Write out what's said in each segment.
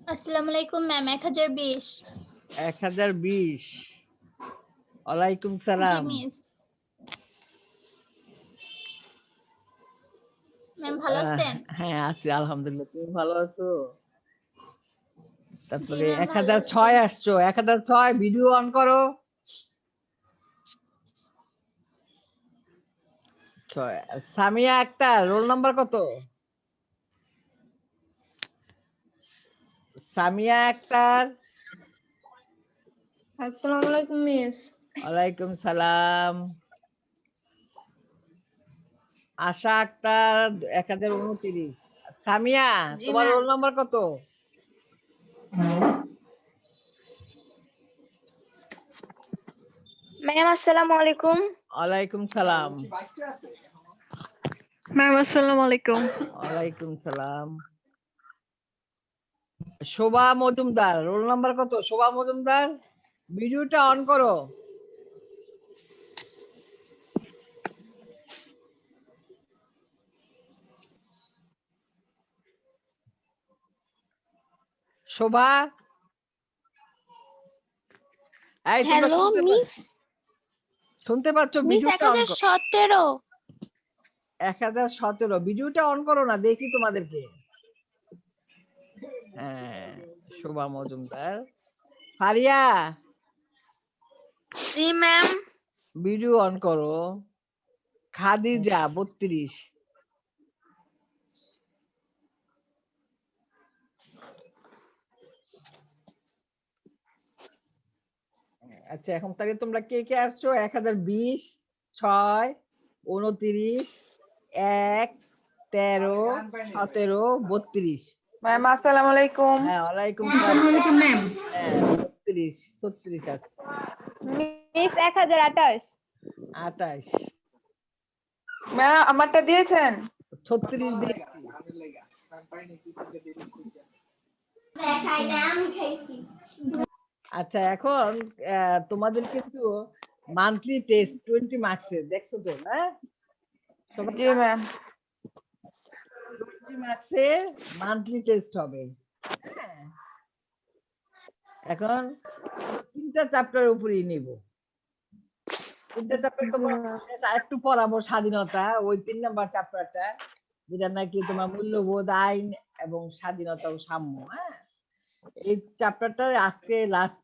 আসসালামু আলাইকুম ম্যাম 1020 1020 ওয়ালাইকুম জি সালাম মিস ম্যাম ভালো আছেন হ্যাঁ আছি আলহামদুলিল্লাহ তুমি ভালো আছো জি তারপরে ম্যাম ভালো আছি 1006 আসছো 1006 ভিডিও অন করো সামিয়া আক্তার রোল নাম্বার কত সামিয়া আক্তার আসসালামু আলাইকুম মিস ওয়ালাইকুম সালাম আশা আক্তার 1029 সামিয়া জি তোমার ম্যাম রোল নাম্বার কত ম্যাম আসসালামু আলাইকুম ওয়ালাইকুম সালাম ম্যাম আসসালামু আলাইকুম ওয়ালাইকুম সালাম শোভা মজুমদার রোল নাম্বার কত শোভা মজুমদার ভিডিওটা অন করো শোভা এই তোমরা হ্যালো মিস শুনতে পাচ্ছ মিস ভিডিওটা অন করো 1017 1017 ভিডিওটা অন করো না দেখি তোমাদেরকে হ্যাঁ শোভা মজুমদার ফারিয়া জি ম্যাম ভিডিও অন করো খাদিজা 32 আচ্ছা এখন তাহলে তোমরা কে কে আসছো 1020 6 29 1 13 17 32 ম্যাম আসসালামু আলাইকুম হ্যাঁ ওয়ালাইকুম আসসালামু আলাইকুম ম্যাম হ্যাঁ 32 36 আছে মিস 1028 28 ম্যাম আমারটা দিয়েছেন 36 দিয়েছি আচ্ছা এখন তোমাদের কিন্তু মান্থলি টেস্ট 20 মার্কসের দেখছো তো হ্যাঁ জি ম্যাম 20 মার্কসের মান্থলি টেস্ট হবে হ্যাঁ এখন তিনটা চ্যাপ্টারের উপরেই নিব তিনটা চ্যাপ্টার তোমার শেষ আরেকটু পড়াবো স্বাধীনতা ওই 3 নাম্বার চ্যাপ্টারটা যেটা নাকি তোমার মূল্যবোধ আইন এবং স্বাধীনতা ও সাম্য হ্যাঁ এই চ্যাপ্টারটা আজকে লাস্ট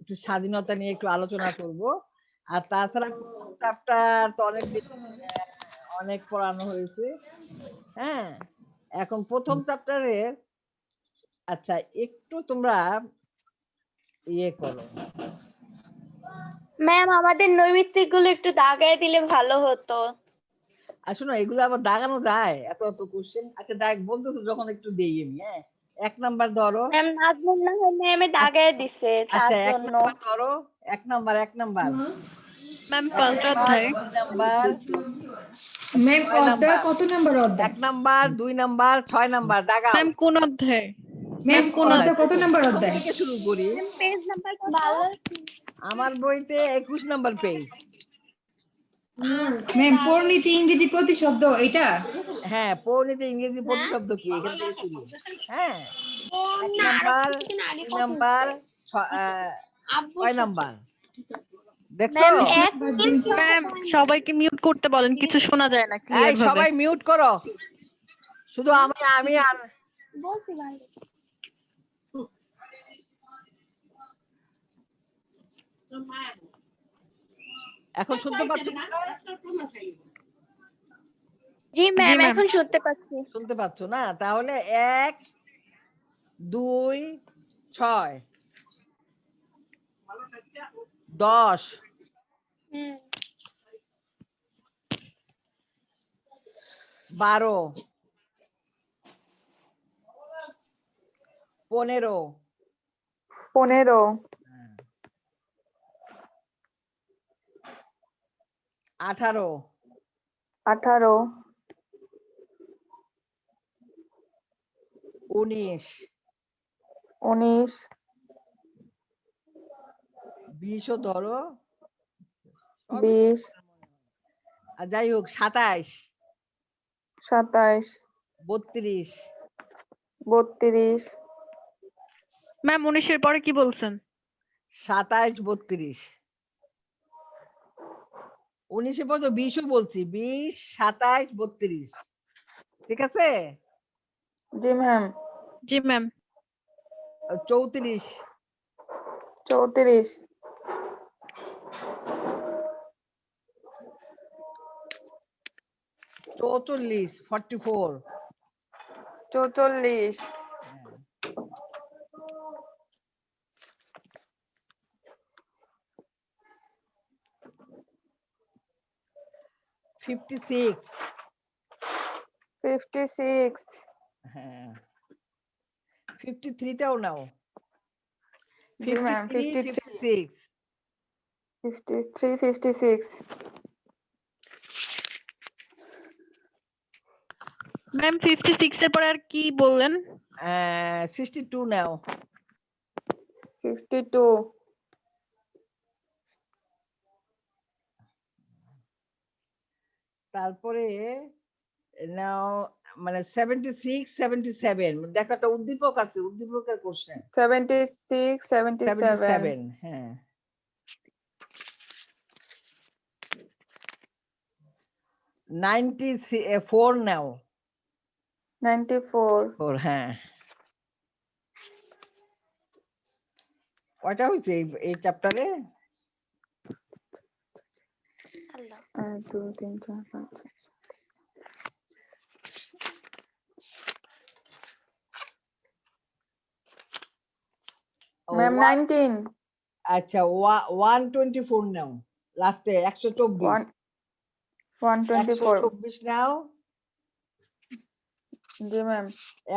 একটু স্বাধীনতা নিয়ে একটু আলোচনা করব আর তাছাড়া চ্যাপ্টার তো অনেক অনেক পড়ানো হয়েছে হ্যাঁ এখন প্রথম চ্যাপ্টারে আচ্ছা একটু তোমরা ইয়ে করো ম্যাম আমাদের নৈমিত্তিক গুলো একটু দাগায় দিলে ভালো হতো আসলে এগুলো আবার দাগানো যায় এত এত কোশ্চেন আচ্ছা দেখ বলতেছো যখন একটু দেই আমি হ্যাঁ 1 নাম্বার ধরো ম্যাম নাজমুল নাহার ম্যামে দাগায় দিছে তার আচ্ছা 1 জন্য নাম্বার ধরো 1 নাম্বার 1 নাম্বার ম্যাম ফার্স্ট অধ্যায় 2 নাম্বার ম্যাম 6 নাম্বার অধ্যায় কত নাম্বার অধ্যায় 1 নাম্বার 2 নাম্বার 6 নাম্বার দাগাও ম্যাম কোন অধ্যায় ম্যাম কোন অধ্যায় কত নাম্বার প্রথম অধ্যায় থেকে শুরু করি পেজ নাম্বার ভালো আমার বইতে 21 নাম্বার পেজ ম্যাম পরিণীতি ইংরেজি প্রতিশব্দ এটা হ্যাঁ পরিণীতি ইংরেজি প্রতিশব্দ কি এখান থেকে শুরু হ্যাঁ 1 নাম্বার 2 নাম্বার 6 নাম্বার দেখছো ম্যাম এক ম্যাম সবাইকে মিউট করতে বলেন কিছু শোনা যায় না ক্লিয়ার এই ভাবে সবাই মিউট করো শুধু আমি আর বলছি ভাই এখন শুনতে পাচ্ছ জি ম্যাম ম্যাম। এখন শুনতে পাচ্ছি শুনতে পাচ্ছ না তাহলে 1 2 6 10 12 15 15 18 18 19 19 20 ও ধরো 20 আর যাই হোক 27 27 32 32 ম্যাম 19-এর পরে কি বলছেন? 27 32 19-এর পর তো 20ও বলছি, 20 27 32 ঠিক আছে। জি ম্যাম। জি ম্যাম। 34 34 44 44 44 হ্যাঁ। 56 56 হ্যাঁ। 53টাও নাও। জি ম্যাম। 53 56 53 56 ম্যাম 56 এর পরে আর কি বললেন? 62 নাও। 62 তারপরে নাও মানে 76 77 দেখো একটা উদ্দীপক আছে, উদ্দীপকের কোশ্চেন। 76 77 77 হ্যাঁ। 94 নাও। 94 4 হ্যাঁ। কয়টা হয়েছে এই চ্যাপ্টারে? 1 2 3 4 5 6 ম্যাম 19 আচ্ছা 124 নাও, লাস্টে 124 124 124 নাও। জি ম্যাম।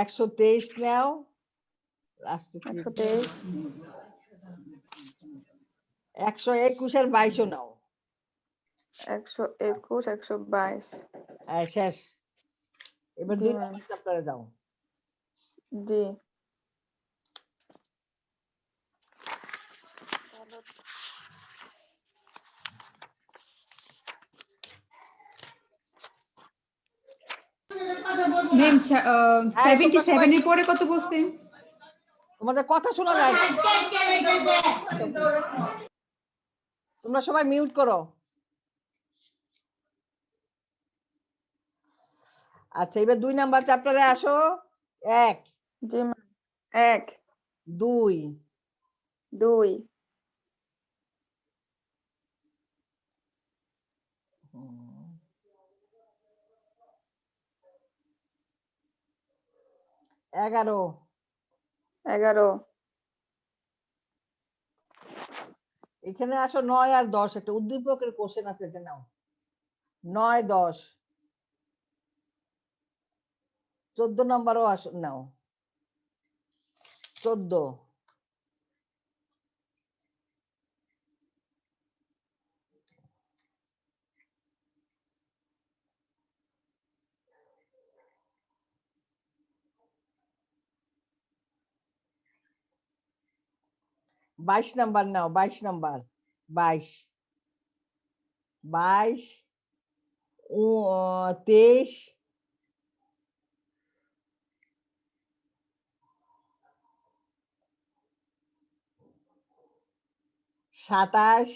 123 নাও, লাস্টে 123 121 আর 22 নাও। 121 122 শেষ। এবার জি 2 ম্যাম। নম্বর চ্যাপ্টারে যাও। জি ম্যাম এই, তোমরা 77 সবাই- এর পরে কত বলছেন? তোমাদের কথা শোনা যায় না। তোমরা সবাই মিউট করো। আচ্ছা এবার 2 নাম্বার চ্যাপ্টারে আসো। 1 জি ম্যাম। 1 2 2 11 11 এখানে আসো 9 আর 10 একটা উদ্দীপকের কোশ্চেন আছে, এটা নাও। 9 10 14 নম্বরও আসো নাও। 14 22 নাম্বার নাও, 22 নাম্বার 22 22 23 27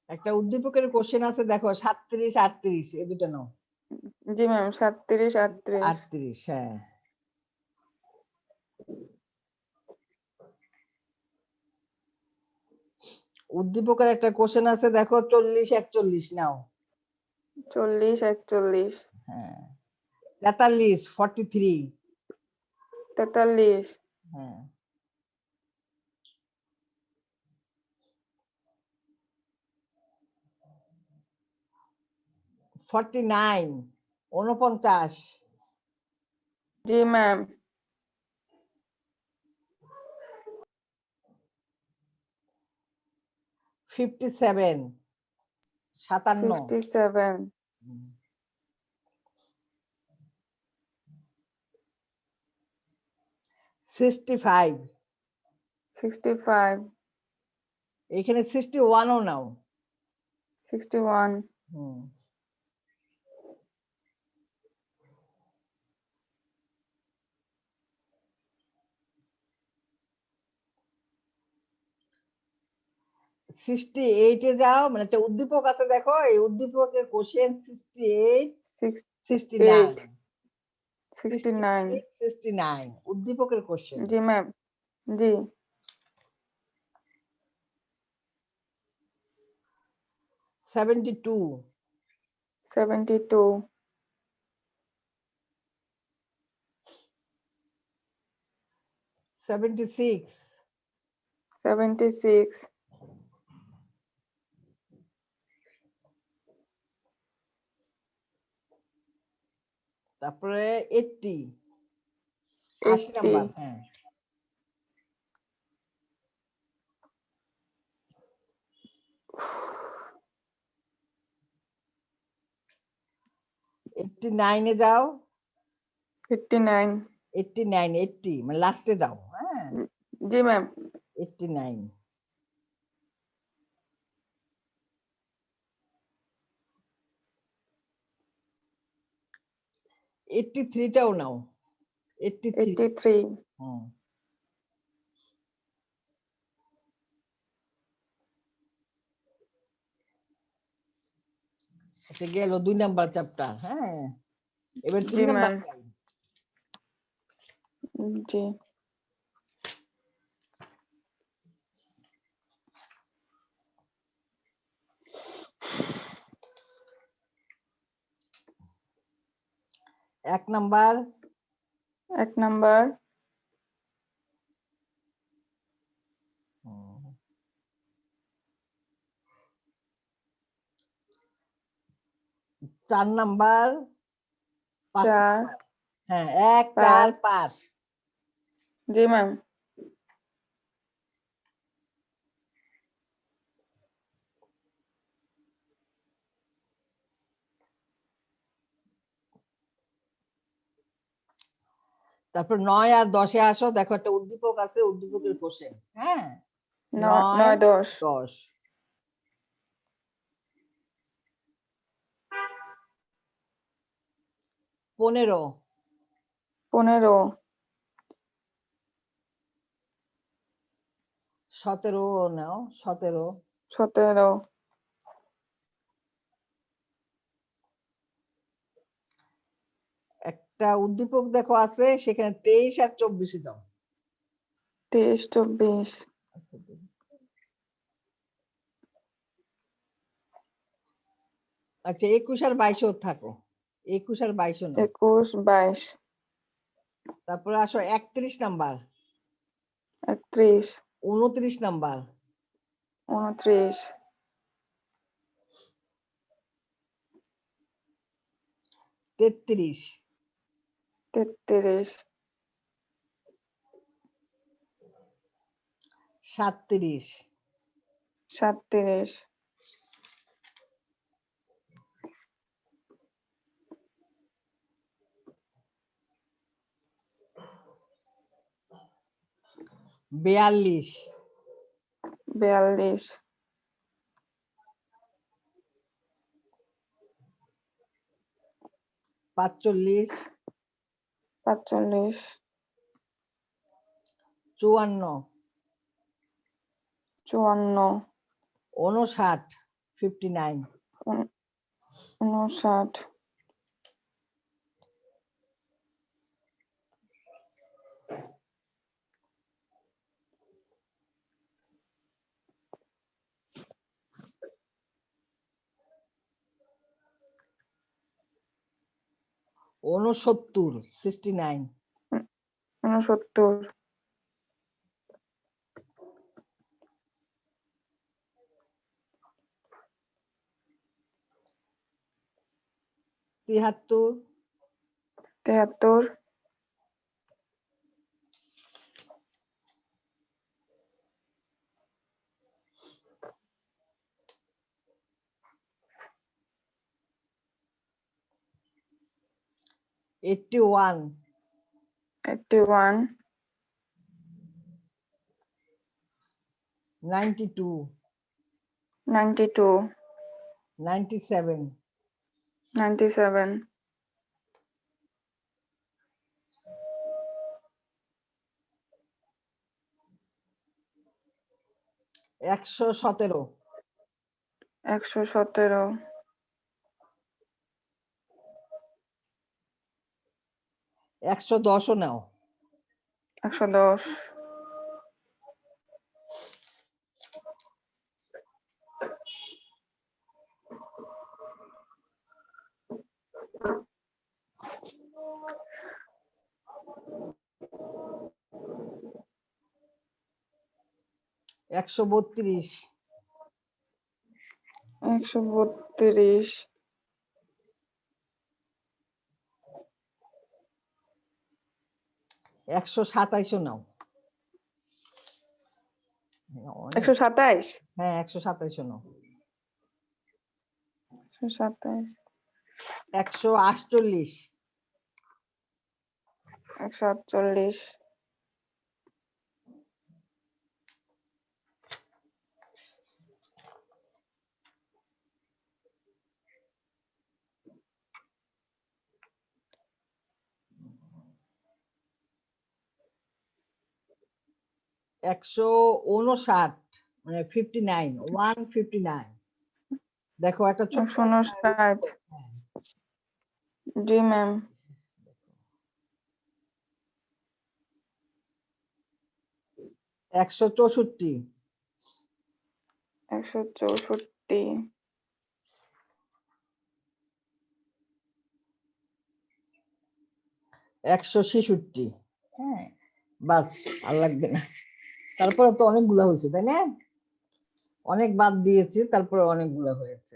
একটা উদ্দীপকের কোশ্চেন আছে দেখো 37 38 এই দুটো নাও। জি ম্যাম। 37 38 38 হ্যাঁ। উদ্দীপকের একটা কোশ্চেন আছে দেখো 40 41 নাও। 40 41 হ্যাঁ। 43 43 43 হ্যাঁ। 49 49 জি ম্যাম। 57 57 57 65 65 এখানে 61 ও নাও 61, হুম। এ যাও, মানে একটা উদ্দীপক আছে দেখো, এই উদ্দীপকের কোশ্চেন 68, 68, 69 69, 69 উদ্দীপকের কোশ্চেন। জি ম্যাম, জি, 72, 72, 76, 76, তারপরে 80, 80 80, নাম্বার, হ্যাঁ। এইটটি নাইনে যাও, 59, 89, 80 মানে লাস্টে যাও, হ্যাঁ। জি ম্যাম, 89, 83টাও নাও, 83, 83, হুম। আচ্ছা, গেল 2 নাম্বার চ্যাপ্টার, হ্যাঁ। এবার 3 জি নাম্বার ম্যাম, চাই। জি, এক নাম্বার, 1 নাম্বার, হুম। 4 নাম্বার, 5 4, নাম্বার, হ্যাঁ, 1, 4, 5, 5। জি ম্যাম, তারপর 9 আর 10-এ আসো, দেখো একটা উদ্দীপক আছে, উদ্দীপকের কোশ্চেন, হ্যাঁ। 9, 9, 10, 10, 15, 15, 17 নাও, 17, 17, একটা উদ্দীপক দেখো আছে, সেখানে 23 আর 24-এ যাও। 23, 24, আচ্ছা, 21 আর 22-ও থাকো, 21 আর 22-ও নাও। 21, 22, তারপরে আসো 31 নাম্বার, 31, 29 নাম্বার, 29, 33, 33, 37, 37, 42, 42, 45, 45, 54, 54, 59, 59, 59, 69, 69, 69, 73, 73, 81, 81, 92, 92, 97, 97, 117, 117, 110 নাও, 110, 132, 132, 127 নাও। অনেক। 127, হ্যাঁ 127 নাও। 127, 148, 148, 159 মানে 59, 159। দেখো একটা ছোট্ট 159, হ্যাঁ, জি ম্যাম, 164, 164, 166। হ্যাঁ বাস, আর লাগবে না। তারপরে তো অনেকগুলা হয়েছে তাই না? অনেক বাদ দিয়েছি, তারপরে অনেকগুলা হয়েছে।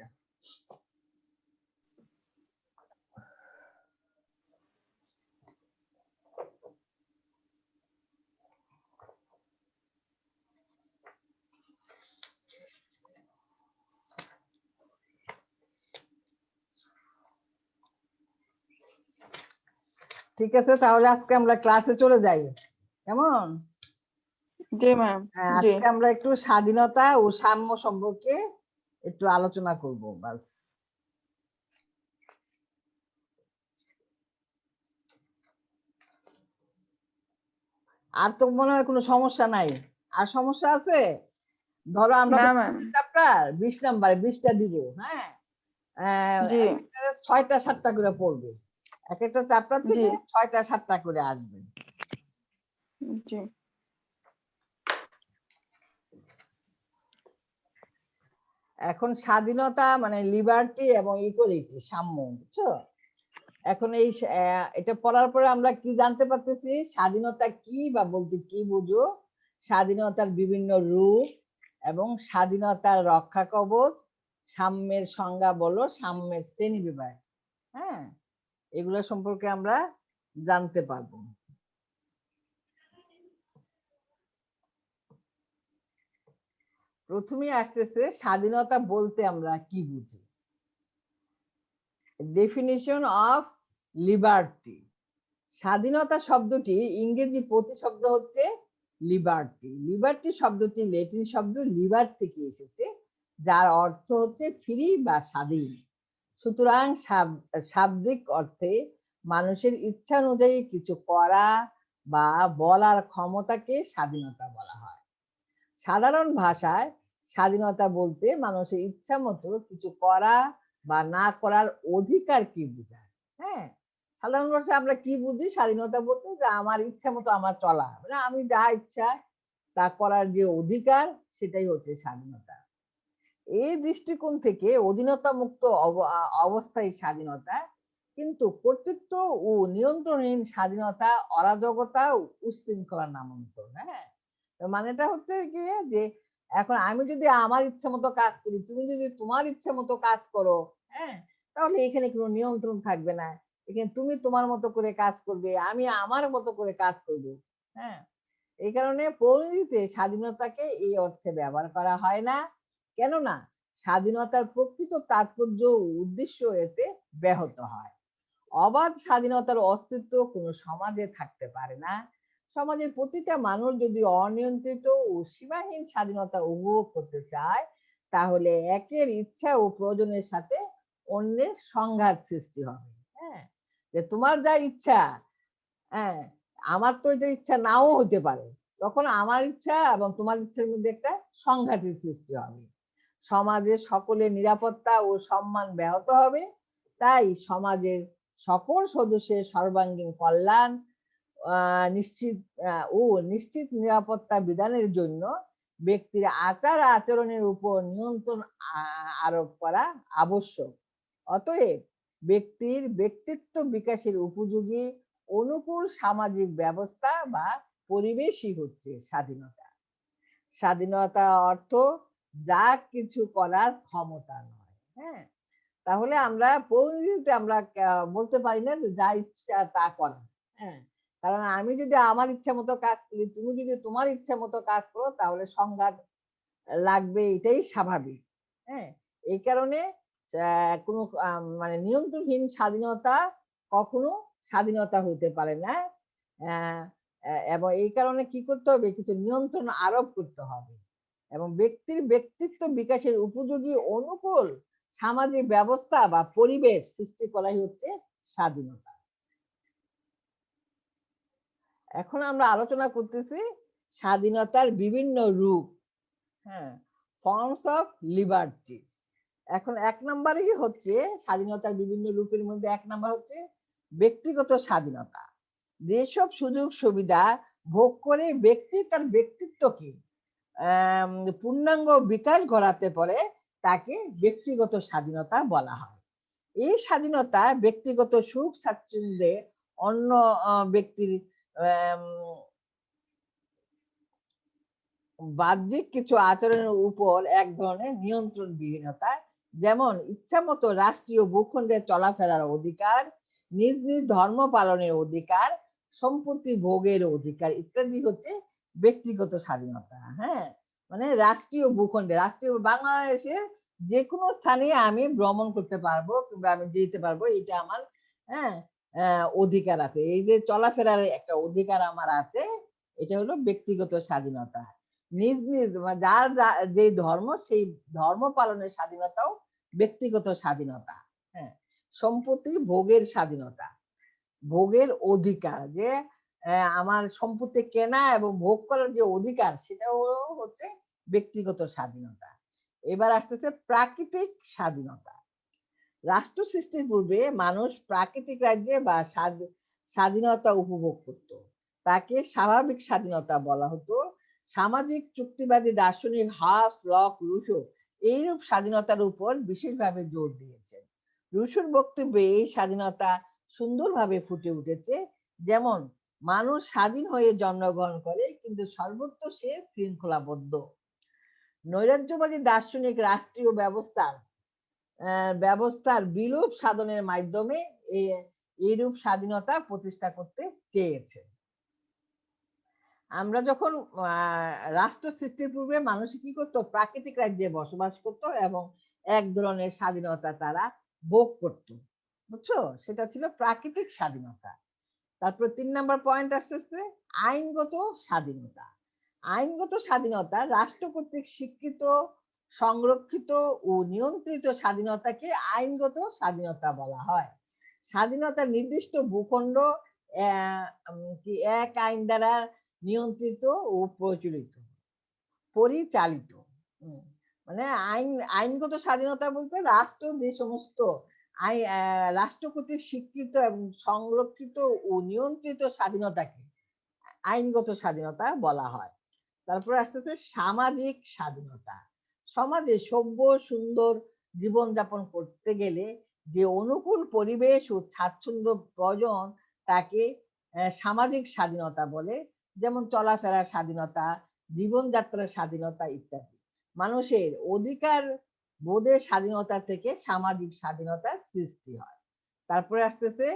ঠিক আছে, তাহলে আজকে আমরা ক্লাসে চলে যাই, কেমন? জি ম্যাম, হ্যাঁ, জি, আজকে আমরা একটু স্বাধীনতা ও সাম্য সম্পর্কে একটু আলোচনা করব বাস। আর তো মনে হয় কোনো সমস্যা নাই? আর সমস্যা আছে? ধরো আমরা না তো ম্যাম, চ্যাপ্টার 20 নাম্বার 20টা দিব, হ্যাঁ জি, এক একটা 6টা 7টা করে পড়বে, এক একটা চ্যাপ্টার জি, থেকে 6টা 7টা করে আসবে। জি, এখন স্বাধীনতা মানে লিবার্টি এবং ইকুয়ালিটি, সাম্য, বুঝছো? এখন এই এটা পড়ার পরে আমরা কি জানতে পারতেছি, স্বাধীনতা কি বা বলতে কি বুঝো, স্বাধীনতার বিভিন্ন রূপ এবং স্বাধীনতার রক্ষা কবচ, সাম্যের সংজ্ঞা বলো, সাম্যের শ্রেণী বিভাগ, হ্যাঁ এগুলো সম্পর্কে আমরা জানতে পারবো। প্রথমে আসতেছে স্বাধীনতা বলতে আমরা কি বুঝি। Definition of liberty. স্বাধীনতা শব্দটি ইংরেজি প্রতিশব্দ হচ্ছে লিবার্টি। লিবার্টি শব্দটি ল্যাটিন শব্দ লিবার থেকে এসেছে, যার অর্থ হচ্ছে ফ্রি বা স্বাধীন। সুতরাং শাব্দিক অর্থে মানুষের ইচ্ছা অনুযায়ী কিছু করা বা বলার ক্ষমতাকে স্বাধীনতা বলা হয়। সাধারণ ভাষায় স্বাধীনতা বলতে মানুষের ইচ্ছা মতো কিছু করা বা না করার অধিকার কি বোঝায়। হ্যাঁ সাধারণ ভাষায় আমরা কি বুঝি স্বাধীনতা বলতে, যে আমার ইচ্ছা মতো আমার চলা, মানে আমি যা ইচ্ছা তা করার যে অধিকার, সেটাই হচ্ছে স্বাধীনতা। এই দৃষ্টিকোণ থেকে অধীনতা মুক্ত অবস্থায় স্বাধীনতা, কিন্তু কর্তৃত্ব ও নিয়ন্ত্রণহীন স্বাধীনতা অরাজকতা ও উচ্ছৃঙ্খলার নামান্তর। হ্যাঁ মানেটা হচ্ছে কি, যে এখন আমি যদি আমার ইচ্ছা মতো কাজ করি, তুমি যদি তোমার ইচ্ছা মতো কাজ করো, হ্যাঁ তাহলে এখানে কোনো নিয়ন্ত্রণ থাকবে না। এখানে তুমি তোমার মতো করে কাজ করবে, আমি আমার মতো করে কাজ করব। হ্যাঁ এই কারণে পরিণতিতে স্বাধীনতাকে এই অর্থে ব্যবহার করা হয় না, কেননা স্বাধীনতার প্রকৃত তাৎপর্য ও উদ্দেশ্য এতে ব্যাহত হয়। অবাধ স্বাধীনতার অস্তিত্ব কোনো সমাজে থাকতে পারে না, সমাজের প্রতিটা মানুষ যদি অনিয়ন্ত্রিত ও সীমাহীন স্বাধীনতা উপভোগ করতে চায়, তাহলে একের ইচ্ছা ও প্রয়োজনের সাথে অন্যের সংঘাত সৃষ্টি হবে। হ্যাঁ, যে তোমার যা ইচ্ছা, হ্যাঁ, আমার তো এটা ইচ্ছা নাও হতে পারে, তখন আমার ইচ্ছা এবং তোমার ইচ্ছার মধ্যে একটা সংঘাতের সৃষ্টি হবে। সমাজে সকলের নিরাপত্তা ও সম্মান ব্যাহত হবে। তাই সমাজের সকল সদস্যের সর্বাঙ্গীন কল্যাণ নিশ্চিত ও নিশ্চিত নিরাপত্তা বিধানের জন্য ব্যক্তির আচার আচরণের উপর নিয়ন্ত্রণ আরোপ করা আবশ্যক। অতএব ব্যক্তির ব্যক্তিত্ব বিকাশের উপযোগী অনুকূল সামাজিক ব্যবস্থা বা পরিবেশই হচ্ছে স্বাধীনতা। স্বাধীনতা অর্থ যা কিছু করার ক্ষমতা নয়। হ্যাঁ, তাহলে আমরা পরিধিতে আমরা বলতে পারি না যে যা ইচ্ছা তা করা। হ্যাঁ, কারণ আমি যদি আমার ইচ্ছা মতো কাজ করি, তুমি যদি তোমার ইচ্ছা মতো কাজ করো, তাহলে সংঘাত লাগবে, এটাই স্বাভাবিক। হ্যাঁ, এই কারণে কোনো মানে নিয়ন্ত্রণহীন স্বাধীনতা কখনো স্বাধীনতা হতে পারে না। এবং এই কারণে কি করতে হবে, কিছু নিয়ন্ত্রণ আরোপ করতে হবে এবং ব্যক্তির ব্যক্তিত্ব বিকাশের উপযোগী অনুকূল সামাজিক ব্যবস্থা বা পরিবেশ সৃষ্টি করাই হচ্ছে স্বাধীনতা। এখন আমরা আলোচনা করতেছি স্বাধীনতার বিভিন্ন রূপ। হ্যাঁ, ফর্মস অফ লিবার্টি। এখন 1 নম্বরই হচ্ছে স্বাধীনতার বিভিন্ন রূপের মধ্যে 1 নম্বর হচ্ছে ব্যক্তিগত স্বাধীনতা। যেসব সুযোগ সুবিধা ভোগ করে ব্যক্তি তার ব্যক্তিত্বকে পূর্ণাঙ্গ বিকাশ ঘটাতে পারে, তাকে ব্যক্তিগত স্বাধীনতা বলা হয়। এই স্বাধীনতা ব্যক্তিগত সুখ স্বাচ্ছন্দ্যে অন্য ব্যক্তির বাহ্যিক কিছু আচরণের উপর এক ধরনের নিয়ন্ত্রণ বিহীনতা, যেমন ইচ্ছামতো রাষ্ট্রীয় ভূখণ্ডে চলাফেরার অধিকার, নিজ নিজ ধর্ম পালনের অধিকার, সম্পত্তি ভোগের অধিকার ইত্যাদি হচ্ছে ব্যক্তিগত স্বাধীনতা। হ্যাঁ, মানে রাষ্ট্রীয় ভূখণ্ডে, রাষ্ট্রীয় বাংলাদেশের যে কোনো স্থানে আমি ভ্রমণ করতে পারবো কিংবা আমি যেতে পারবো, এটা আমার হ্যাঁ অধিকার আছে। এই যে চলাফেরার একটা অধিকার আমার আছে, এটা হলো ব্যক্তিগত স্বাধীনতা। নিজ নিজ যার যে ধর্ম, সেই ধর্ম পালনের স্বাধীনতাও ব্যক্তিগত স্বাধীনতা। হ্যাঁ, সম্পত্তি ভোগের স্বাধীনতা, ভোগের অধিকার, যে আমার সম্পত্তি কেনা এবং ভোগ করার যে অধিকার, সেটাও হচ্ছে ব্যক্তিগত স্বাধীনতা। এবার আসতেছে প্রাকৃতিক স্বাধীনতা। রাষ্ট্র সৃষ্টির পূর্বে মানুষ প্রাকৃতিক রাজ্যে বা স্বাধীনতা উপভোগ করত, তাকে স্বাভাবিক স্বাধীনতা বলা হতো। সামাজিক চুক্তিবাদী দার্শনিক হাফ লক রুশো এইরূপ স্বাধীনতার উপর বিশেষভাবে জোর দিয়েছেন। রুশোর বক্তব্যে এই স্বাধীনতা সুন্দরভাবে ফুটে উঠেছে, যেমন মানুষ স্বাধীন হয়ে জন্মগ্রহণ করে, কিন্তু সর্বত্র সে শৃঙ্খলাবদ্ধ। নৈরাজ্যবাদী দার্শনিক রাষ্ট্রীয় ব্যবস্থার বিলোপ সাধনের মাধ্যমে এইরূপ স্বাধীনতা প্রতিষ্ঠা করতে চেয়েছে। আমরা যখন রাষ্ট্র সৃষ্টির পূর্বে মানুষ কি করতো, প্রাকৃতিক রাজ্যে বসবাস করত এবং এক ধরনের স্বাধীনতা তারা ভোগ করত, বুঝছো, সেটা ছিল প্রাকৃতিক স্বাধীনতা। তারপর 3 নম্বর পয়েন্ট আসছে আইনগত স্বাধীনতা। আইনগত স্বাধীনতা রাষ্ট্র কর্তৃক স্বীকৃত, সংরক্ষিত ও নিয়ন্ত্রিত স্বাধীনতাকে আইনগত স্বাধীনতা বলা হয়। স্বাধীনতা নির্দিষ্ট ভূখণ্ড এক আইন দ্বারা নিয়ন্ত্রিত ও পরিচালিত। মানে আইনগত স্বাধীনতা বলতে রাষ্ট্র যে সমস্ত রাষ্ট্র কর্তৃক স্বীকৃত এবং সংরক্ষিত ও নিয়ন্ত্রিত স্বাধীনতাকে আইনগত স্বাধীনতা বলা হয়। তারপর আসতেছে সামাজিক স্বাধীনতা। সমাজে সভ্য সুন্দর জীবনযাপন করতে গেলে যে অনুকূল পরিবেশ ও স্বাচ্ছন্দ্য প্রয়োজন, তাকে সামাজিক স্বাধীনতা বলে, যেমন চলাফেরার স্বাধীনতা, জীবনযাত্রার স্বাধীনতা ইত্যাদি। মানুষের অধিকার বোধের স্বাধীনতা থেকে সামাজিক স্বাধীনতার সৃষ্টি হয়। তারপরে আসতেছে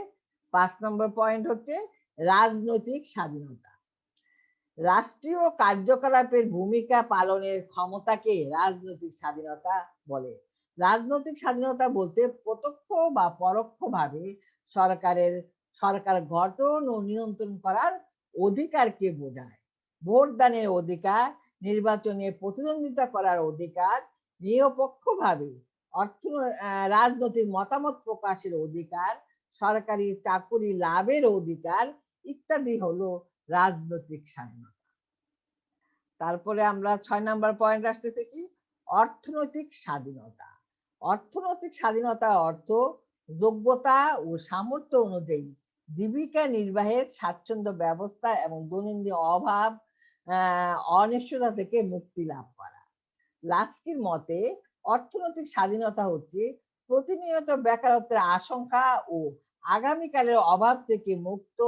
5 নম্বর পয়েন্ট হচ্ছে রাজনৈতিক স্বাধীনতা। রাষ্ট্রীয় কার্যকলাপের ভূমিকা পালনের ক্ষমতাকে রাজনৈতিক স্বাধীনতা বলে। রাজনৈতিক স্বাধীনতা বলতে প্রত্যক্ষ বা পরোক্ষভাবে সরকার গঠন ও নিয়ন্ত্রণ করার অধিকারকে বোঝায়। ভোটদানের অধিকার, নির্বাচনে প্রতিদ্বন্দ্বিতা করার অধিকার, নিরপেক্ষভাবে রাজনৈতিক মতামত প্রকাশের অধিকার, সরকারি চাকুরি লাভের অধিকার ইত্যাদি হলো রাজনৈতিক স্বাধীনতা। তারপরে আমরা 6 নাম্বার পয়েন্ট আসতেছে কি, অর্থনৈতিক স্বাধীনতা। অর্থনৈতিক স্বাধীনতা অর্থ যোগ্যতা ও সামর্থ্য অনুযায়ী জীবিকা নির্বাহের স্বাচ্ছন্দ্য ব্যবস্থা এবং দৈনন্দিন অভাব অনিশ্চয়তা থেকে মুক্তি লাভ করা। লাস্কির মতে অর্থনৈতিক স্বাধীনতা হচ্ছে প্রতিনিয়ত বেকারত্বের আশঙ্কা ও আগামীকালের অভাব থেকে মুক্ত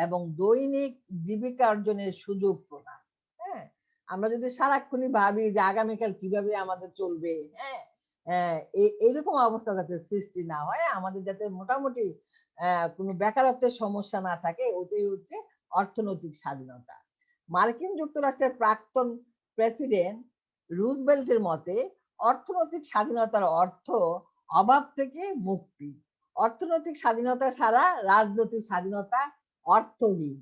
এবং দৈনিক জীবিকা অর্জনের সুযোগ প্রদান। হ্যাঁ, আমরা যদি সারাক্ষণই ভাবি যে আগামীকাল কিভাবে আমাদের চলবে, হ্যাঁ, এইরকম অবস্থা যাতে সৃষ্টি না হয়, আমাদের যাতে মোটামুটি কোনো বেকারত্বের সমস্যা না থাকে, ওটাই হচ্ছে অর্থনৈতিক স্বাধীনতা। মার্কিন যুক্তরাষ্ট্রের প্রাক্তন প্রেসিডেন্ট রুজভেল্টের মতে অর্থনৈতিক স্বাধীনতার অর্থ অভাব থেকে মুক্তি। অর্থনৈতিক স্বাধীনতা ছাড়া রাজনৈতিক স্বাধীনতা অর্থহীন।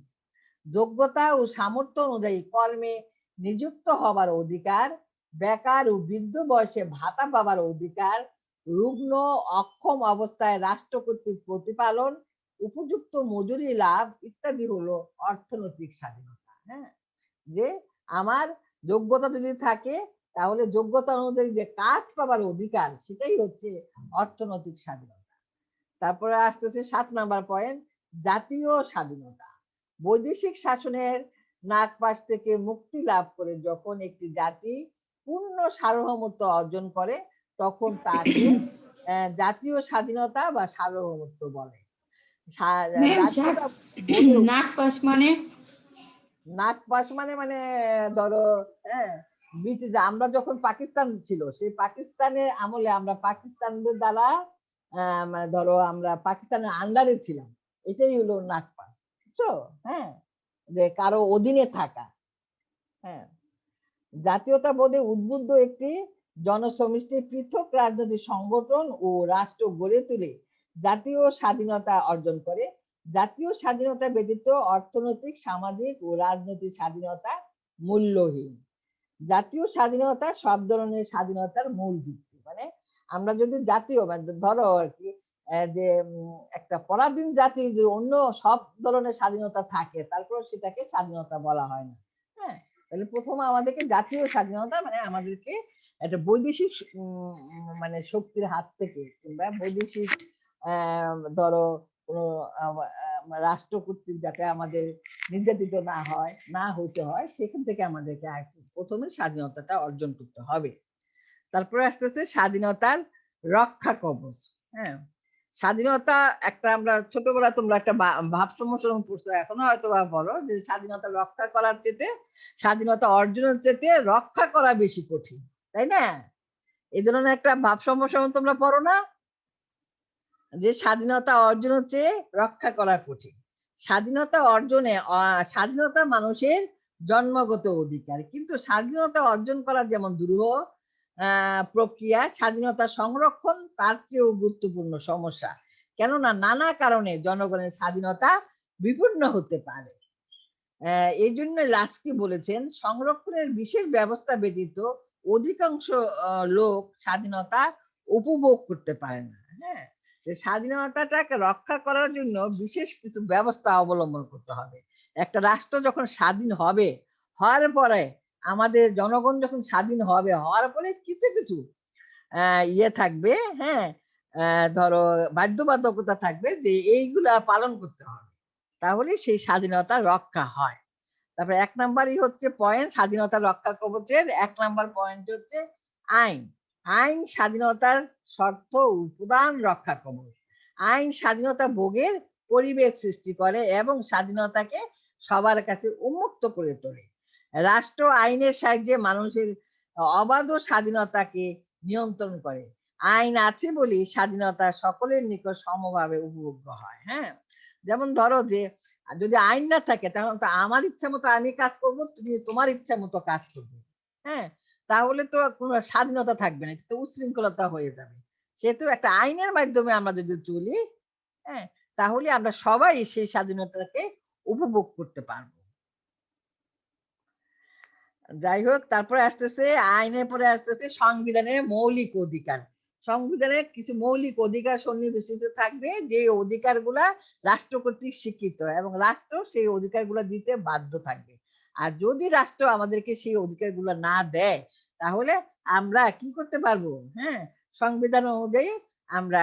যোগ্যতা ও সামর্থ্য অনুযায়ী কর্মে নিযুক্ত হবার অধিকার, বেকার ও বৃদ্ধ বয়সে ভাতা পাবার অধিকার, রুগ্ন অক্ষম অবস্থায় রাষ্ট্র কর্তৃক প্রতিপালন, উপযুক্ত মজুরি লাভ ইত্যাদি হলো অর্থনৈতিক স্বাধীনতা। হ্যাঁ, যে আমার যোগ্যতা যদি থাকে তাহলে যোগ্যতা অনুযায়ী যে কাজ পাবার অধিকার, সেটাই হচ্ছে অর্থনৈতিক স্বাধীনতা। তারপরে আসতেছে 7 নাম্বার পয়েন্ট, জাতীয় স্বাধীনতা। বৈদেশিক শাসনের নাগপাশ থেকে মুক্তি লাভ করে যখন একটি জাতি পূর্ণ সার্বভৌমত্ব অর্জন করে তখন তাকে জাতীয় স্বাধীনতা বা সার্বভৌমত্ব বলে। নাগপাশ মানে নাগপাশ মানে মানে ধরো, হ্যাঁ, আমরা যখন পাকিস্তান ছিল সেই পাকিস্তানের আমলে আমরা পাকিস্তানদের দ্বারা মানে ধরো আমরা পাকিস্তানের আন্ডারে ছিলাম, এটাই হলো নাগপাশ, বুঝছো? হ্যাঁ, যে কারো অধীনে থাকা। হ্যাঁ, জাতীয়তাবোধে উদ্বুদ্ধ একটি জনসমষ্টি পৃথক রাজনৈতিক সংগঠন ও রাষ্ট্র গড়ে তুলে জাতীয় স্বাধীনতা অর্জন করে। জাতীয় স্বাধীনতা ব্যতীত অর্থনৈতিক, সামাজিক ও রাজনৈতিক স্বাধীনতা মূল্যহীন। জাতীয় স্বাধীনতা সব ধরনের স্বাধীনতার মূল ভিত্তি। মানে আমরা যদি জাতীয়, ধরো আর কি, যে একটা পরাধীন জাতি যে অন্য সব ধরনের স্বাধীনতা থাকে, তারপর সেটাকে স্বাধীনতা বলা হয় না। হ্যাঁ, তাহলে প্রথমে আমাদেরকে জাতীয় স্বাধীনতা মানে আমাদেরকে একটা বৈদেশিক মানে শক্তির হাত থেকে কিংবা বৈদেশিক ধরো কোনো রাষ্ট্র কর্তৃক যাতে আমাদের নির্যাতিত না হতে হয়, সেখান থেকে আমাদেরকে প্রথমে স্বাধীনতাটা অর্জন করতে হবে। তারপরে আসতেছে স্বাধীনতার রক্ষা কবচ। হ্যাঁ, স্বাধীনতা একটা, আমরা ছোটবেলা তোমরা একটা ভাব সমস্যা পড়ছো, এখনো হয়তো বা বলো যে স্বাধীনতা রক্ষা করার চেয়ে স্বাধীনতা অর্জনের চেয়ে রক্ষা করা বেশি কঠিন, তাই না? এই ধরনের একটা ভাব সমস্যা তোমরা পড়ো না, যে স্বাধীনতা অর্জনের চেয়ে রক্ষা করা কঠিন। স্বাধীনতা অর্জনে স্বাধীনতা মানুষের জন্মগত অধিকার, কিন্তু স্বাধীনতা অর্জন করার যেমন দুরূহ প্রক্রিয়া, স্বাধীনতা সংরক্ষণ তার চেয়েও গুরুত্বপূর্ণ সমস্যা। কেননা নানা কারণে জনগণের স্বাধীনতা বিপন্ন হতে পারে। এই জন্য লাস্কি বলেছেন, সংরক্ষণের বিশেষ ব্যবস্থা ব্যতীত অধিকাংশ লোক স্বাধীনতা উপভোগ করতে পারে না। হ্যাঁ, স্বাধীনতাটাকে রক্ষা করার জন্য বিশেষ কিছু ব্যবস্থা অবলম্বন করতে হবে। একটা রাষ্ট্র যখন স্বাধীন হবে, হওয়ার পরে আমাদের জনগণ যখন স্বাধীন হবে, হওয়ার পরে কিছু কিছু ইয়ে থাকবে, হ্যাঁ, ধরো বাধ্যবাধকতা থাকবে যে এইগুলা পালন করতে হবে, তাহলে সেই স্বাধীনতা রক্ষা হয়। তারপরে 1 নাম্বারই হচ্ছে পয়েন্ট, স্বাধীনতা রক্ষা কবচের 1 নাম্বার পয়েন্ট হচ্ছে আইন। আইন স্বাধীনতার শর্ত ও প্রধান রক্ষা কবচ। আইন স্বাধীনতা ভোগের পরিবেশ সৃষ্টি করে এবং স্বাধীনতাকে সবার কাছে উন্মুক্ত করে তোলে। রাষ্ট্র আইনের সাহায্যে মানুষের অবাধ স্বাধীনতাকে নিয়ন্ত্রণ করে। আইন আছে বলে স্বাধীনতা সকলের নিকট সমভাবে উপভোগ্য হয়। হ্যাঁ, যেমন ধরো যে যদি আইন না থাকে তখন তো আমার ইচ্ছা মতো আমি কাজ করব, তুমি তোমার ইচ্ছা মতো কাজ করবে। হ্যাঁ, তাহলে তো কোনো স্বাধীনতা থাকবে না, কিন্তু উচ্ছৃঙ্খলতা হয়ে যাবে। সেহেতু একটা আইনের মাধ্যমে আমরা যদি চলি, হ্যাঁ, তাহলে আমরা সবাই সেই স্বাধীনতাকে উপভোগ করতে পারবো। যাই হোক, তারপরে আসতেছে আইনের পরে আসতেছে সংবিধানের মৌলিক অধিকার। সংবিধানের কিছু মৌলিক অধিকার সন্নিবেশিত থাকবে, যে অধিকারগুলা রাষ্ট্র কর্তৃক স্বীকৃত এবং রাষ্ট্র সেই অধিকারগুলা দিতে বাধ্য থাকবে। আর যদি রাষ্ট্র আমাদেরকে সেই অধিকারগুলো না দেয়, তাহলে আমরা কি করতে পারবো? হ্যাঁ, সংবিধান অনুযায়ী আমরা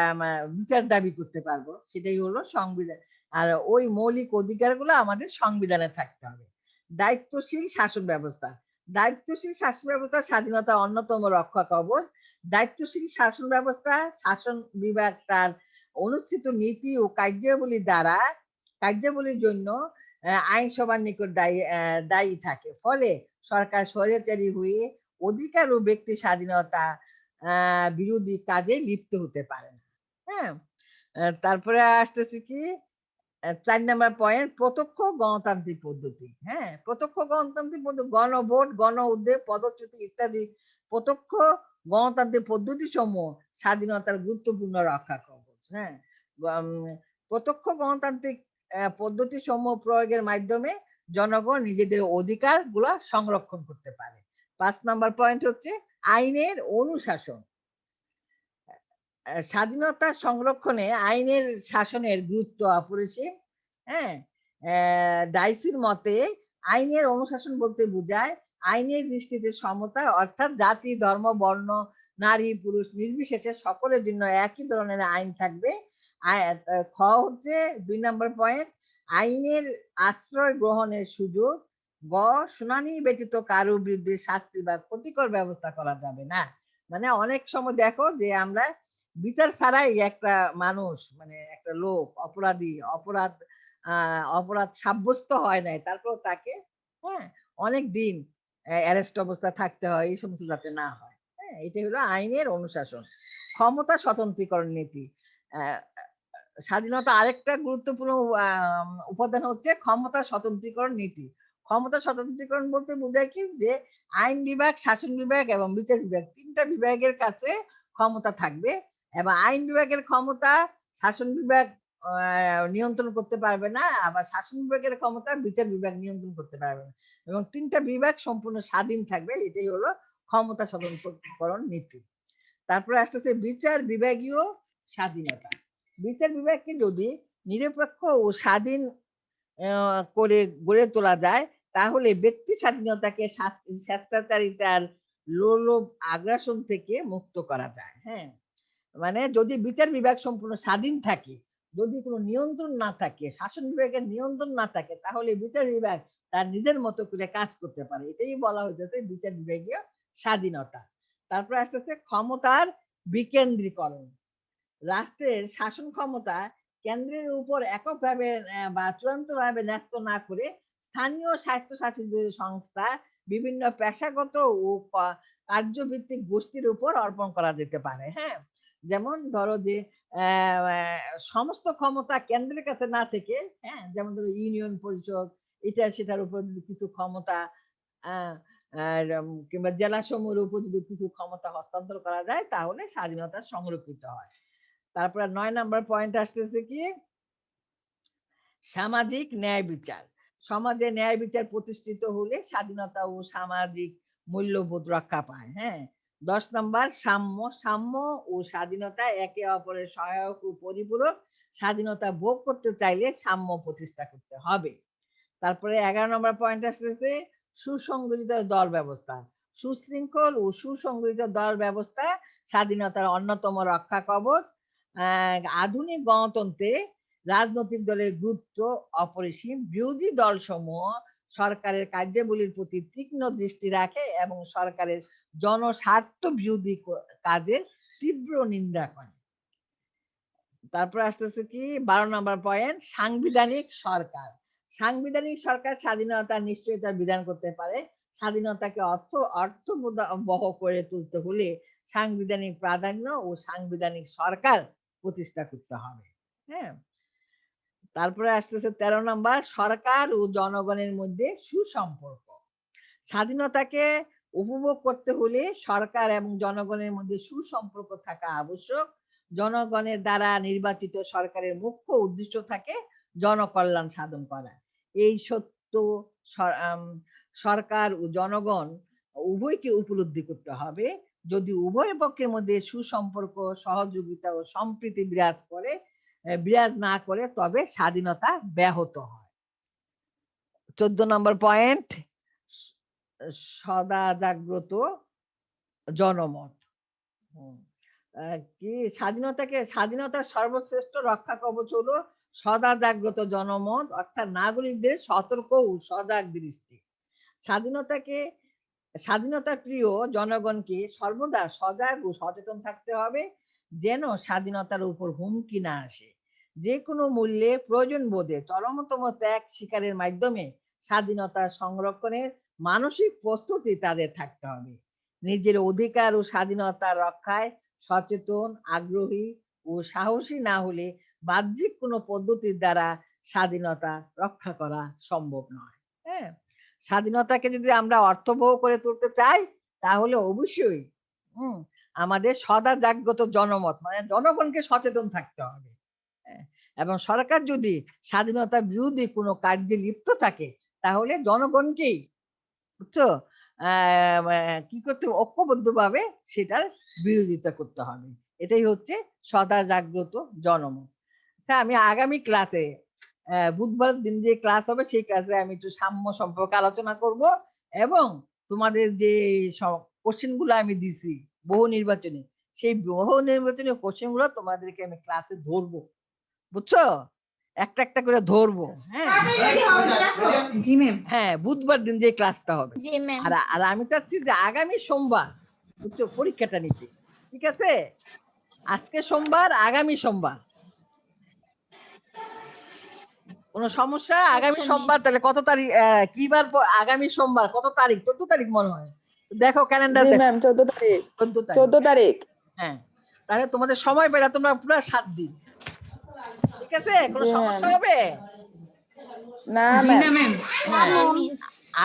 বিচার দাবি করতে পারবো। সেটাই হলো সংবিধান। আর ওই মৌলিক অধিকারগুলো আমাদের সংবিধানে থাকতে হবে। দায়িত্বশীল শাসন ব্যবস্থা। দায়িত্বশীল শাসন ব্যবস্থা স্বাধীনতার অন্যতম রক্ষা কবচ। দায়িত্বশীল শাসন ব্যবস্থা শাসন বিভাগ তার অনুষ্ঠিত নীতি ও কার্যাবলীর জন্য আইনসভার নিকট দায়ী থাকে। ফলে সরকার স্বৈরাচারী হয়ে অধিকার ও ব্যক্তি স্বাধীনতা বিরোধী কাজে লিপ্ত হতে পারে না। হ্যাঁ, তারপরে আসতেছে কি ৪ নাম্বার পয়েন্ট, প্রত্যক্ষ গণতান্ত্রিক পদ্ধতি। হ্যাঁ, প্রত্যক্ষ গণতান্ত্রিক পদ্ধতি গণভোট, গণ উদ্যোগ, পদচ্যুতি ইত্যাদি প্রত্যক্ষ গণতান্ত্রিক পদ্ধতি সমূহ স্বাধীনতার গুরুত্বপূর্ণ রক্ষা কবচ। হ্যাঁ, প্রত্যক্ষ গণতান্ত্রিক পদ্ধতি সমূহ প্রয়োগের মাধ্যমে জনগণ নিজেদের অধিকার গুলা সংরক্ষণ করতে পারে। ৫ নাম্বার পয়েন্ট হচ্ছে আইনের অনুশাসন। স্বাধীনতা সংরক্ষণে আইনের শাসনের গুরুত্ব অপরিসীম। হ্যাঁ, ডাইসির মতে আইনের অনুশাসন বলতে বোঝায় আইনের দৃষ্টিতে সমতা, অর্থাৎ জাতি, ধর্ম, বর্ণ, নারী, পুরুষ নির্বিশেষে সকলের জন্য একই ধরনের আইন থাকবে। খ হচ্ছে ২ নম্বর পয়েন্ট, আইনের আশ্রয় গ্রহণের সুযোগ। গ, শুনানি ব্যতীত কারো বিরুদ্ধে শাস্তি বা ক্ষতিকর ব্যবস্থা করা যাবে না। মানে অনেক সময় দেখো যে আমরা বিচার ছাড়াই একটা মানুষ, মানে একটা লোক অপরাধ সাব্যস্ত হয় নাই, তারপর তাকে অনেক দিন অ্যারেস্ট অবস্থায় থাকতে হয়, এই সমস্ত যাতে না হয়। হ্যাঁ, এটাই হলো আইনের অনুশাসন। ক্ষমতা স্বতন্ত্রীকরণ নীতি। স্বাধীনতা আরেকটা গুরুত্বপূর্ণ উপাদান হচ্ছে ক্ষমতা স্বতন্ত্রীকরণ নীতি। ক্ষমতা স্বতন্ত্রীকরণ বলতে বোঝায় কি, যে আইন বিভাগ, শাসন বিভাগ এবং বিচার বিভাগ, ৩টা বিভাগের কাছে ক্ষমতা থাকবে এবং আইন বিভাগের ক্ষমতা শাসন বিভাগ নিয়ন্ত্রণ করতে পারবে না, আবার শাসন বিভাগের ক্ষমতা বিচার বিভাগ নিয়ন্ত্রণ করতে পারবে না, এবং ৩টা বিভাগ সম্পূর্ণ স্বাধীন থাকবে। এটাই হলো ক্ষমতা স্বতন্ত্রীকরণ নীতি। তারপরে আসতেছে বিচার বিভাগীয় স্বাধীনতা। বিচার বিভাগকে যদি নিরপেক্ষ ও স্বাধীন করে গড়ে তোলা যায়, তাহলে ব্যক্তি স্বাধীনতাকে স্বেচ্ছাচারিতার লোভ আগ্রাসন থেকে মুক্ত করা যায়। হ্যাঁ, মানে যদি বিচার বিভাগ সম্পূর্ণ স্বাধীন থাকে, যদি কোনো নিয়ন্ত্রণ না থাকে, শাসন বিভাগের নিয়ন্ত্রণ না থাকে, তাহলে বিচার বিভাগ তার নিজের মতো করে কাজ করতে পারে। এটাই বলা হইতেছে বিচার বিভাগীয় স্বাধীনতা। তারপরে আসতেছে ক্ষমতার বিকেন্দ্রীকরণ। রাষ্ট্রের শাসন ক্ষমতা কেন্দ্রের উপর এককভাবে বা চূড়ান্তভাবে ন্যস্ত না করে স্থানীয় স্বায়ত্তশাসিত সংস্থা, বিভিন্ন পেশাগত ও কার্যভিত্তিক গোষ্ঠীর উপর অর্পণ করা যেতে পারে। হ্যাঁ, যেমন ধরো যে সমস্ত ক্ষমতা কেন্দ্রের কাছে না থেকে, হ্যাঁ, যেমন ধরো ইউনিয়ন পরিষদ, এটা সেটার উপর যদি কিছু ক্ষমতা আর কিংবা জেলা সমূহের উপর যদি কিছু ক্ষমতা হস্তান্তর করা যায়, তাহলে স্বাধীনতা সংরক্ষিত হয়। তারপরে ৯ নাম্বার পয়েন্ট আসতেছে কি, সামাজিক ন্যায় বিচার। সমাজে ন্যায় বিচার প্রতিষ্ঠিত হলে স্বাধীনতা ও সামাজিক মূল্যবোধ রক্ষা পায়। হ্যাঁ, ১০ নাম্বার সাম্য। সাম্য ও স্বাধীনতা একে অপরের সহায়ক ও পরিপূরক। স্বাধীনতা ভোগ করতে চাইলে সাম্য প্রতিষ্ঠা করতে হবে। তারপরে ১১ নম্বর পয়েন্ট আসতেছে সুসংগঠিত দল ব্যবস্থা। সুশৃঙ্খল ও সুসংগঠিত দল ব্যবস্থা স্বাধীনতার অন্যতম রক্ষা কবচ। আধুনিক গণতন্ত্রে রাজনৈতিক দলের গুরুত্ব অপরিসীম। বিরোধী দল সমূহ সরকারের কার্যাবলীর প্রতি তীক্ষ্ণ দৃষ্টি রাখে এবং সরকারের জনস্বার্থ বিরোধী কাজের তীব্র নিন্দা করে। তারপর আসতেছে কি ১২ নম্বর পয়েন্ট, সাংবিধানিক সরকার। সাংবিধানিক সরকার স্বাধীনতার নিশ্চয়তা বিধান করতে পারে। স্বাধীনতাকে অর্থবহ করে তুলতে হলে সাংবিধানিক প্রাধান্য ও সাংবিধানিক সরকার প্রতিষ্ঠা করতে হবে। হ্যাঁ, তারপরে আসতেছে ১৩ নম্বর, সরকার ও জনগণের মধ্যে সুসম্পর্ক। স্বাধীনতাকে উপভোগ করতে হলে সরকার এবং জনগণের মধ্যে সুসম্পর্ক থাকা আবশ্যক। জনগণের দ্বারা নির্বাচিত সরকারের মুখ্য উদ্দেশ্য থাকে জনকল্যাণ সাধন করা। এই সত্য সরকার ও জনগণ উভয়কে উপলব্ধি করতে হবে। যদি উভয় পক্ষের মধ্যে সুসম্পর্ক, সহযোগিতা ও সম্প্রীতি বিরাজ না করে তবে স্বাধীনতা ব্যাহত হয়। 14 নম্বর পয়েন্ট, সদা জাগ্রত জনমত। কি স্বাধীনতার সর্বশ্রেষ্ঠ রক্ষা কবচ হলো সদা জাগ্রত জনমত, অর্থাৎ নাগরিকদের সতর্ক ও সজাগ দৃষ্টি। স্বাধীনতা প্রিয় জনগণকে সর্বদা সজাগ ও সচেতন থাকতে হবে, যেন স্বাধীনতার উপর হুমকি না আসে। যে কোনো মূল্যে প্রয়োজন বোধে চরমতম ত্যাগ স্বীকারের মাধ্যমে স্বাধীনতা সংরক্ষণের মানসিক প্রস্তুতি তাদের থাকতে হবে। নিজের অধিকার ও স্বাধীনতা রক্ষায় সচেতন, আগ্রহী ও সাহসী না হলে বাহ্যিক কোনো পদ্ধতির দ্বারা স্বাধীনতা রক্ষা করা সম্ভব নয়। হ্যাঁ, স্বাধীনতাকে যদি আমরা অর্থবহ করে তুলতে চাই তাহলে অবশ্যই আমাদের সদা জাগ্রত জনমত মানে জনগণকে সচেতন থাকতে হবে। এবং সরকার যদি স্বাধীনতা বিরোধী কোনো কার্যে লিপ্ত থাকে তাহলে জনগণকেই, বুঝছো, কি করতে ঐক্যবদ্ধভাবে সেটার বিরোধিতা করতে হবে। এটাই হচ্ছে সদা জাগ্রত জনমত। আমি আগামী ক্লাসে বুধবার দিন যে ক্লাস হবে সেই ক্লাসে আমি একটু সাম্য সম্পর্কে আলোচনা করব এবং তোমাদের যে কোশ্চেন গুলো আমি দিছি বহু নির্বাচনী, সেই বহু নির্বাচনী কোশ্চেন গুলো তোমাদেরকে আমি ক্লাসে ধরবো, বুঝছো, একটা একটা করে ধরবো। হ্যাঁ জি ম্যাম। হ্যাঁ, বুধবার দিন যে ক্লাসটা হবে। জি ম্যাম। আর আমি চাচ্ছি যে আগামী সোমবার, বুঝছো, পরীক্ষাটা নিতে। ঠিক আছে, আজকে সোমবার, আগামী সোমবার কোন সমস্যা? আগামী সোমবার তাহলে কত তারিখ, কি বার? আগামী সোমবার কত তারিখ? 14 তারিখ মনে হয়, দেখো ক্যালেন্ডার। জি ম্যাম, 14 তারিখ। 14 তারিখ। হ্যাঁ, তাহলে তোমাদের সময় পেলে তোমরা পুরো 7 দিন। ঠিক আছে, কোনো সমস্যা হবে না জি ম্যাম। না ম্যাম।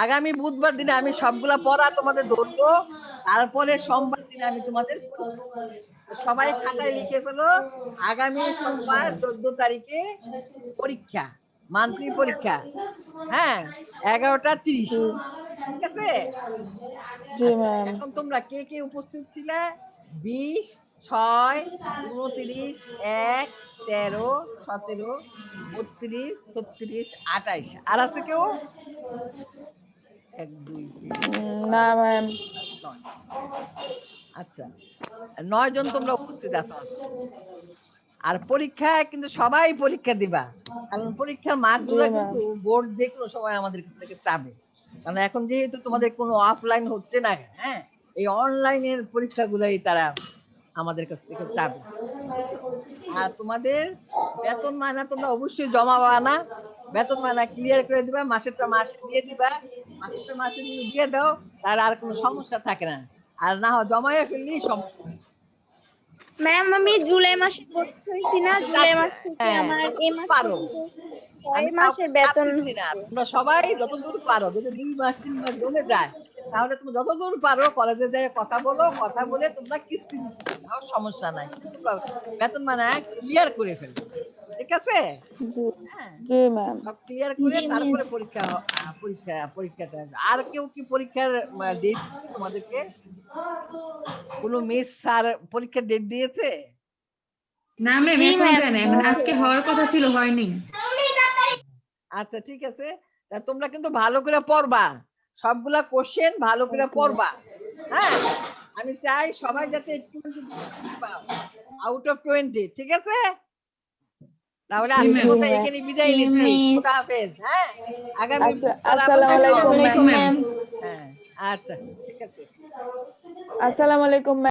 আগামী বুধবার দিনে আমি সবগুলা পড়া তোমাদের ধরবো, তারপরে সোমবার দিনে আমি তোমাদের সবাই খাতায় লিখে ফেলো আগামী সোমবার 14 তারিখে পরীক্ষা, মান্থলি পরীক্ষা। হ্যাঁ, 11:30। ঠিক আছে, জি ম্যাম। এখন তোমরা কে কে উপস্থিত ছিলে? 20, 6, 29, 1, 13, 17, 32, 36, 28। আর আছে কেউ? 1, 2, 3, না ম্যাম। 9। আচ্ছা, 9 জন তোমরা উপস্থিত আছো। আর পরীক্ষায় কিন্তু সবাই পরীক্ষা দিবা, কারণ পরীক্ষার মার্কগুলো কিন্তু বোর্ড যে কোনো সময় আমাদের কাছ থেকে চাবে। কারণ এখন যেহেতু তোমাদের কোনো অফলাইন হচ্ছে না, হ্যাঁ, এই অনলাইনের পরীক্ষাগুলোই তারা আমাদের কাছ থেকে চাবে। আর তোমাদের বেতন মায়না তোমরা অবশ্যই জমা না, বেতন মায়না ক্লিয়ার করে দিবা, মাসেরটা মাসে দিয়ে দিবা। মাসেরটা মাসে যদি দিয়ে দাও তাহলে আর কোনো সমস্যা থাকে না, আর না হয় জমাইয়া ফেললেই সমস্যা। ম্যাম আমি জুলাই মাসে ভর্তি হয়েছি না, জুলাই মাস থেকে আমার এই মাস পারো, পর্যন্ত 6 মাসের বেতন তোমরা সবাই যতদূর পারো, যদি 2 মাস 3 মাস জমে যায় তাহলে তুমি যতদূর পারো কলেজে যেয়ে কথা বলে তোমরা কিস্তি দিতে দাও, সমস্যা নাই, তোমরা বেতন মানে ক্লিয়ার করে ফেলবে। ঠিক আছে, জি ম্যাম। সব ক্লিয়ার করে তারপরে পরীক্ষাটা। আর কেউ কি পরীক্ষার ডেট তোমাদেরকে কোনো মিস স্যার পরীক্ষার ডেট দিয়েছে? না ম্যাম, এখন দেয় না, মানে আজকে হওয়ার কথা ছিল, হয়নি। আচ্ছা ঠিক আছে, তা তোমরা কিন্তু ভালো করে পড়বা, সবগুলা কোশ্চেন ভালো করে পড়বা। হ্যাঁ, আমি চাই সবাই যাতে আউট অফ 20। ঠিক আছে, তাহলে আজকের মতো এখানে বিদায় নিচ্ছি। খোদা হাফেজ। হ্যাঁ, আগামী আসসালামু আলাইকুম ম্যাম। হ্যাঁ, আচ্ছা ঠিক আছে। আসসালামু আলাইকুম ম্যাম।